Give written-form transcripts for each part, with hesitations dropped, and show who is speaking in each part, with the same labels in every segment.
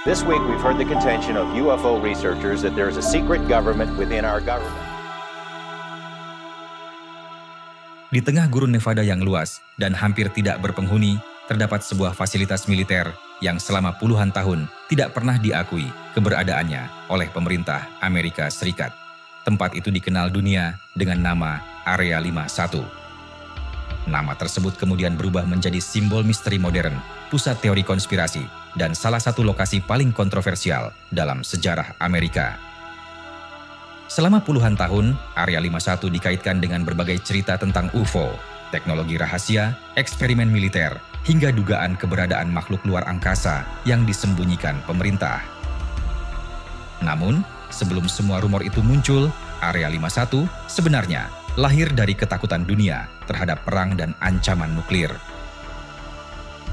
Speaker 1: This week, we've heard the contention of UFO researchers that there is a secret government within our government.
Speaker 2: Di tengah gurun Nevada yang luas dan hampir tidak berpenghuni, terdapat sebuah fasilitas militer yang selama puluhan tahun tidak pernah diakui keberadaannya oleh pemerintah Amerika Serikat. Tempat itu dikenal dunia dengan nama Area 51. Nama tersebut kemudian berubah menjadi simbol misteri modern, pusat teori konspirasi, dan salah satu lokasi paling kontroversial dalam sejarah Amerika. Selama puluhan tahun, Area 51 dikaitkan dengan berbagai cerita tentang UFO, teknologi rahasia, eksperimen militer, hingga dugaan keberadaan makhluk luar angkasa yang disembunyikan pemerintah. Namun, sebelum semua rumor itu muncul, Area 51 sebenarnya lahir dari ketakutan dunia terhadap perang dan ancaman nuklir.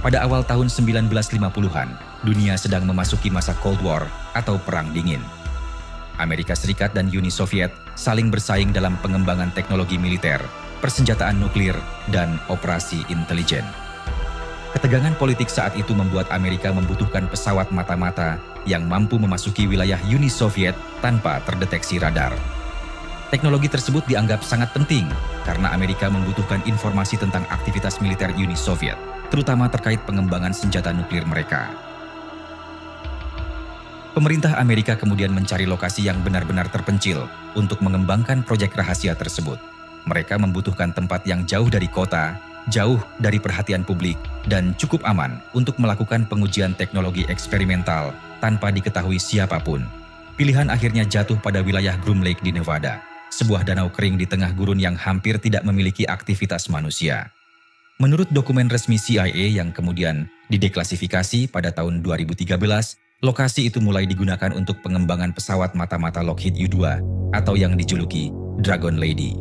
Speaker 2: Pada awal tahun 1950-an, dunia sedang memasuki masa Cold War atau Perang Dingin. Amerika Serikat dan Uni Soviet saling bersaing dalam pengembangan teknologi militer, persenjataan nuklir, dan operasi intelijen. Ketegangan politik saat itu membuat Amerika membutuhkan pesawat mata-mata yang mampu memasuki wilayah Uni Soviet tanpa terdeteksi radar. Teknologi tersebut dianggap sangat penting karena Amerika membutuhkan informasi tentang aktivitas militer Uni Soviet, terutama terkait pengembangan senjata nuklir mereka. Pemerintah Amerika kemudian mencari lokasi yang benar-benar terpencil untuk mengembangkan proyek rahasia tersebut. Mereka membutuhkan tempat yang jauh dari kota, jauh dari perhatian publik, dan cukup aman untuk melakukan pengujian teknologi eksperimental tanpa diketahui siapapun. Pilihan akhirnya jatuh pada wilayah Groom Lake di Nevada, sebuah danau kering di tengah gurun yang hampir tidak memiliki aktivitas manusia. Menurut dokumen resmi CIA yang kemudian dideklasifikasi pada tahun 2013, lokasi itu mulai digunakan untuk pengembangan pesawat mata-mata Lockheed U-2 atau yang dijuluki Dragon Lady.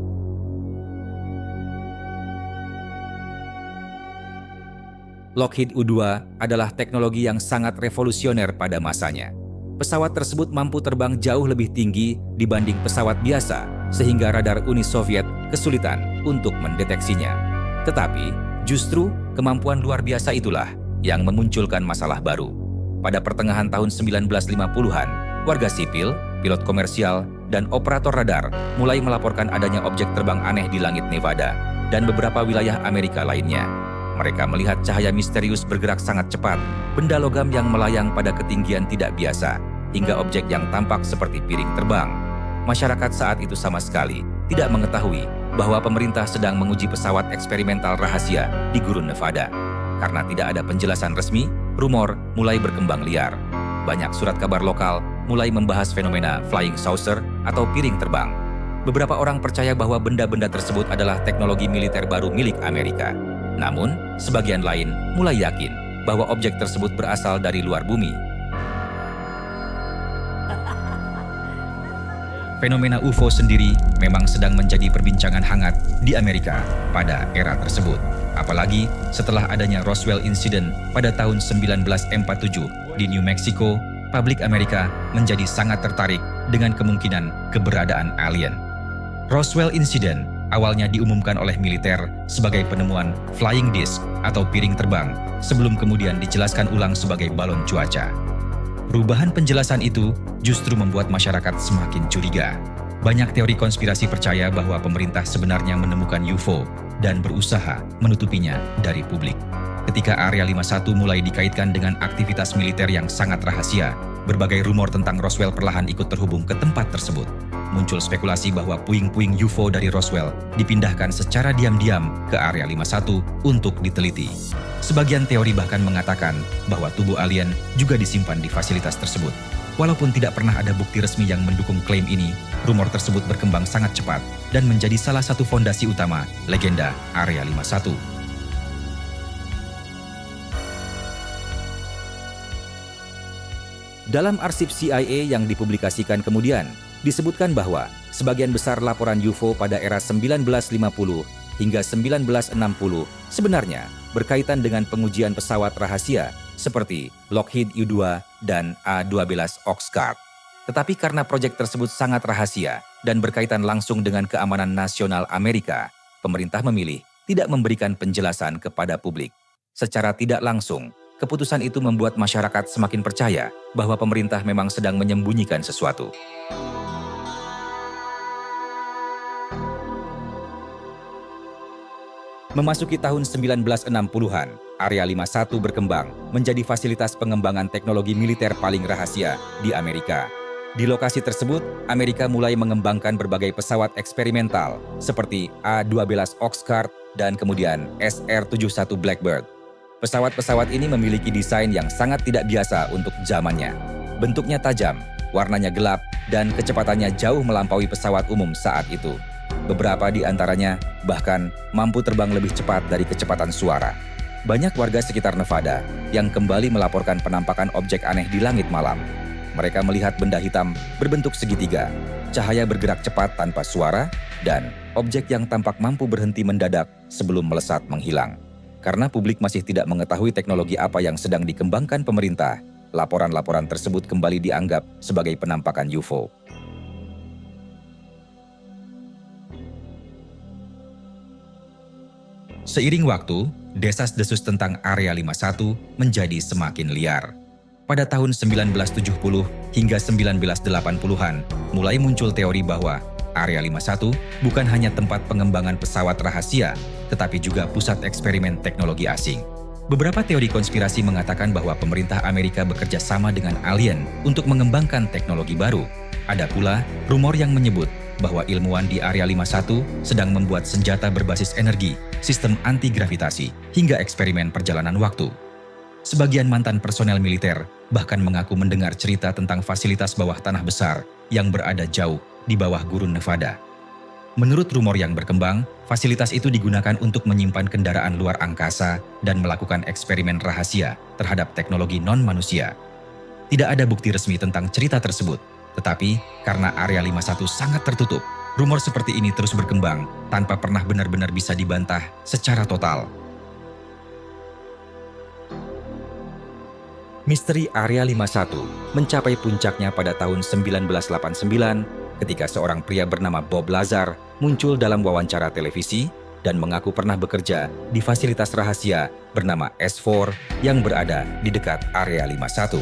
Speaker 2: Lockheed U-2 adalah teknologi yang sangat revolusioner pada masanya. Pesawat tersebut mampu terbang jauh lebih tinggi dibanding pesawat biasa, sehingga radar Uni Soviet kesulitan untuk mendeteksinya. Tetapi, justru kemampuan luar biasa itulah yang memunculkan masalah baru. Pada pertengahan tahun 1950-an, warga sipil, pilot komersial, dan operator radar mulai melaporkan adanya objek terbang aneh di langit Nevada dan beberapa wilayah Amerika lainnya. Mereka melihat cahaya misterius bergerak sangat cepat, benda logam yang melayang pada ketinggian tidak biasa, hingga objek yang tampak seperti piring terbang. Masyarakat saat itu sama sekali tidak mengetahui bahwa pemerintah sedang menguji pesawat eksperimental rahasia di gurun Nevada. Karena tidak ada penjelasan resmi, rumor mulai berkembang liar. Banyak surat kabar lokal mulai membahas fenomena flying saucer atau piring terbang. Beberapa orang percaya bahwa benda-benda tersebut adalah teknologi militer baru milik Amerika. Namun, sebagian lain mulai yakin bahwa objek tersebut berasal dari luar bumi. Fenomena UFO sendiri memang sedang menjadi perbincangan hangat di Amerika pada era tersebut. Apalagi setelah adanya Roswell Incident pada tahun 1947 di New Mexico, publik Amerika menjadi sangat tertarik dengan kemungkinan keberadaan alien. Roswell Incident awalnya diumumkan oleh militer sebagai penemuan flying disc atau piring terbang sebelum kemudian dijelaskan ulang sebagai balon cuaca. Perubahan penjelasan itu justru membuat masyarakat semakin curiga. Banyak teori konspirasi percaya bahwa pemerintah sebenarnya menemukan UFO dan berusaha menutupinya dari publik. Ketika Area 51 mulai dikaitkan dengan aktivitas militer yang sangat rahasia, berbagai rumor tentang Roswell perlahan ikut terhubung ke tempat tersebut. Muncul spekulasi bahwa puing-puing UFO dari Roswell dipindahkan secara diam-diam ke Area 51 untuk diteliti. Sebagian teori bahkan mengatakan bahwa tubuh alien juga disimpan di fasilitas tersebut. Walaupun tidak pernah ada bukti resmi yang mendukung klaim ini, rumor tersebut berkembang sangat cepat dan menjadi salah satu fondasi utama legenda Area 51. Dalam arsip CIA yang dipublikasikan kemudian, disebutkan bahwa sebagian besar laporan UFO pada era 1950 hingga 1960 sebenarnya berkaitan dengan pengujian pesawat rahasia seperti Lockheed U-2 dan A-12 Oxcart. Tetapi karena proyek tersebut sangat rahasia dan berkaitan langsung dengan keamanan nasional Amerika, pemerintah memilih tidak memberikan penjelasan kepada publik. Secara tidak langsung, keputusan itu membuat masyarakat semakin percaya bahwa pemerintah memang sedang menyembunyikan sesuatu. Memasuki tahun 1960-an, Area 51 berkembang menjadi fasilitas pengembangan teknologi militer paling rahasia di Amerika. Di lokasi tersebut, Amerika mulai mengembangkan berbagai pesawat eksperimental seperti A-12 Oxcart dan kemudian SR-71 Blackbird. Pesawat-pesawat ini memiliki desain yang sangat tidak biasa untuk zamannya. Bentuknya tajam, warnanya gelap, dan kecepatannya jauh melampaui pesawat umum saat itu. Beberapa di antaranya bahkan mampu terbang lebih cepat dari kecepatan suara. Banyak warga sekitar Nevada yang kembali melaporkan penampakan objek aneh di langit malam. Mereka melihat benda hitam berbentuk segitiga, cahaya bergerak cepat tanpa suara, dan objek yang tampak mampu berhenti mendadak sebelum melesat menghilang. Karena publik masih tidak mengetahui teknologi apa yang sedang dikembangkan pemerintah, laporan-laporan tersebut kembali dianggap sebagai penampakan UFO. Seiring waktu, desas-desus tentang Area 51 menjadi semakin liar. Pada tahun 1970 hingga 1980-an, mulai muncul teori bahwa Area 51 bukan hanya tempat pengembangan pesawat rahasia, tetapi juga pusat eksperimen teknologi asing. Beberapa teori konspirasi mengatakan bahwa pemerintah Amerika bekerja sama dengan alien untuk mengembangkan teknologi baru. Ada pula rumor yang menyebut bahwa ilmuwan di Area 51 sedang membuat senjata berbasis energi, sistem anti-gravitasi, hingga eksperimen perjalanan waktu. Sebagian mantan personel militer bahkan mengaku mendengar cerita tentang fasilitas bawah tanah besar yang berada jauh di bawah gurun Nevada. Menurut rumor yang berkembang, fasilitas itu digunakan untuk menyimpan kendaraan luar angkasa dan melakukan eksperimen rahasia terhadap teknologi non-manusia. Tidak ada bukti resmi tentang cerita tersebut, tetapi karena Area 51 sangat tertutup, rumor seperti ini terus berkembang tanpa pernah benar-benar bisa dibantah secara total. Misteri Area 51 mencapai puncaknya pada tahun 1989 ketika seorang pria bernama Bob Lazar muncul dalam wawancara televisi dan mengaku pernah bekerja di fasilitas rahasia bernama S4 yang berada di dekat Area 51.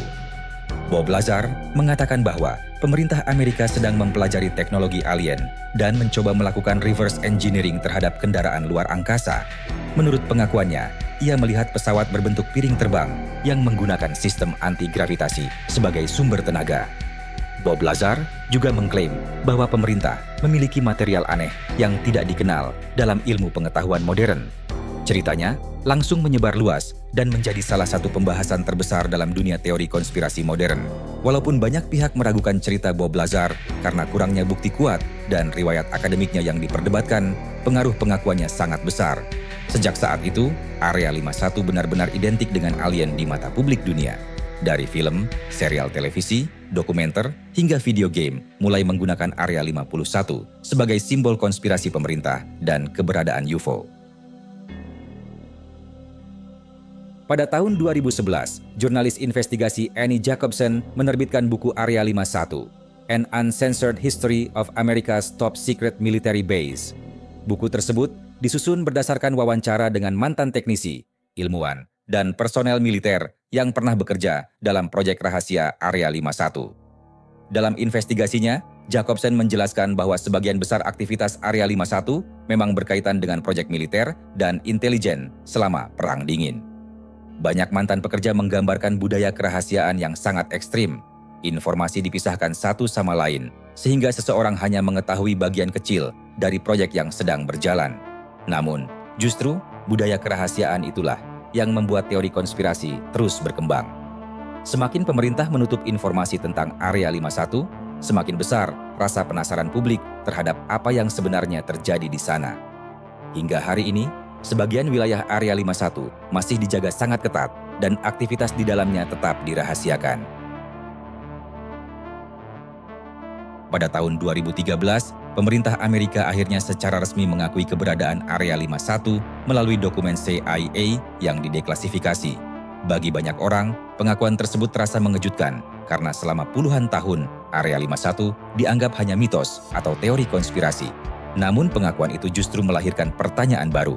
Speaker 2: Bob Lazar mengatakan bahwa pemerintah Amerika sedang mempelajari teknologi alien dan mencoba melakukan reverse engineering terhadap kendaraan luar angkasa. Menurut pengakuannya, ia melihat pesawat berbentuk piring terbang yang menggunakan sistem anti-gravitasi sebagai sumber tenaga. Bob Lazar juga mengklaim bahwa pemerintah memiliki material aneh yang tidak dikenal dalam ilmu pengetahuan modern. Ceritanya langsung menyebar luas dan menjadi salah satu pembahasan terbesar dalam dunia teori konspirasi modern. Walaupun banyak pihak meragukan cerita Bob Lazar karena kurangnya bukti kuat dan riwayat akademiknya yang diperdebatkan, pengaruh pengakuannya sangat besar. Sejak saat itu, Area 51 benar-benar identik dengan alien di mata publik dunia. Dari film, serial televisi, dokumenter, hingga video game mulai menggunakan Area 51 sebagai simbol konspirasi pemerintah dan keberadaan UFO. Pada tahun 2011, jurnalis investigasi Annie Jacobsen menerbitkan buku Area 51, An Uncensored History of America's Top Secret Military Base. Buku tersebut disusun berdasarkan wawancara dengan mantan teknisi, ilmuwan, dan personel militer yang pernah bekerja dalam proyek rahasia Area 51. Dalam investigasinya, Jacobsen menjelaskan bahwa sebagian besar aktivitas Area 51 memang berkaitan dengan proyek militer dan intelijen selama Perang Dingin. Banyak mantan pekerja menggambarkan budaya kerahasiaan yang sangat ekstrim. Informasi dipisahkan satu sama lain, sehingga seseorang hanya mengetahui bagian kecil dari proyek yang sedang berjalan. Namun, justru budaya kerahasiaan itulah yang membuat teori konspirasi terus berkembang. Semakin pemerintah menutup informasi tentang Area 51, semakin besar rasa penasaran publik terhadap apa yang sebenarnya terjadi di sana. Hingga hari ini, sebagian wilayah Area 51 masih dijaga sangat ketat dan aktivitas di dalamnya tetap dirahasiakan. Pada tahun 2013, pemerintah Amerika akhirnya secara resmi mengakui keberadaan Area 51 melalui dokumen CIA yang dideklasifikasi. Bagi banyak orang, pengakuan tersebut terasa mengejutkan karena selama puluhan tahun, Area 51 dianggap hanya mitos atau teori konspirasi. Namun pengakuan itu justru melahirkan pertanyaan baru.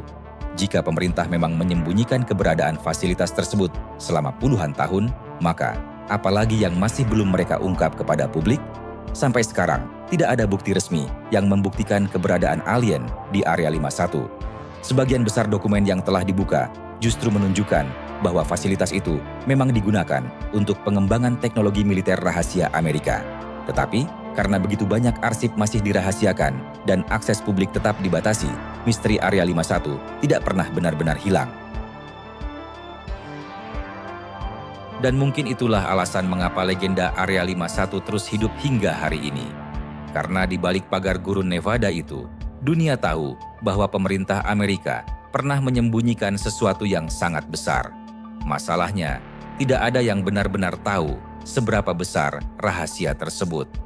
Speaker 2: Jika pemerintah memang menyembunyikan keberadaan fasilitas tersebut selama puluhan tahun, maka apalagi yang masih belum mereka ungkap kepada publik? Sampai sekarang, tidak ada bukti resmi yang membuktikan keberadaan alien di Area 51. Sebagian besar dokumen yang telah dibuka justru menunjukkan bahwa fasilitas itu memang digunakan untuk pengembangan teknologi militer rahasia Amerika. Tetapi, karena begitu banyak arsip masih dirahasiakan dan akses publik tetap dibatasi, misteri Area 51 tidak pernah benar-benar hilang. Dan mungkin itulah alasan mengapa legenda Area 51 terus hidup hingga hari ini. Karena di balik pagar gurun Nevada itu, dunia tahu bahwa pemerintah Amerika pernah menyembunyikan sesuatu yang sangat besar. Masalahnya, tidak ada yang benar-benar tahu seberapa besar rahasia tersebut.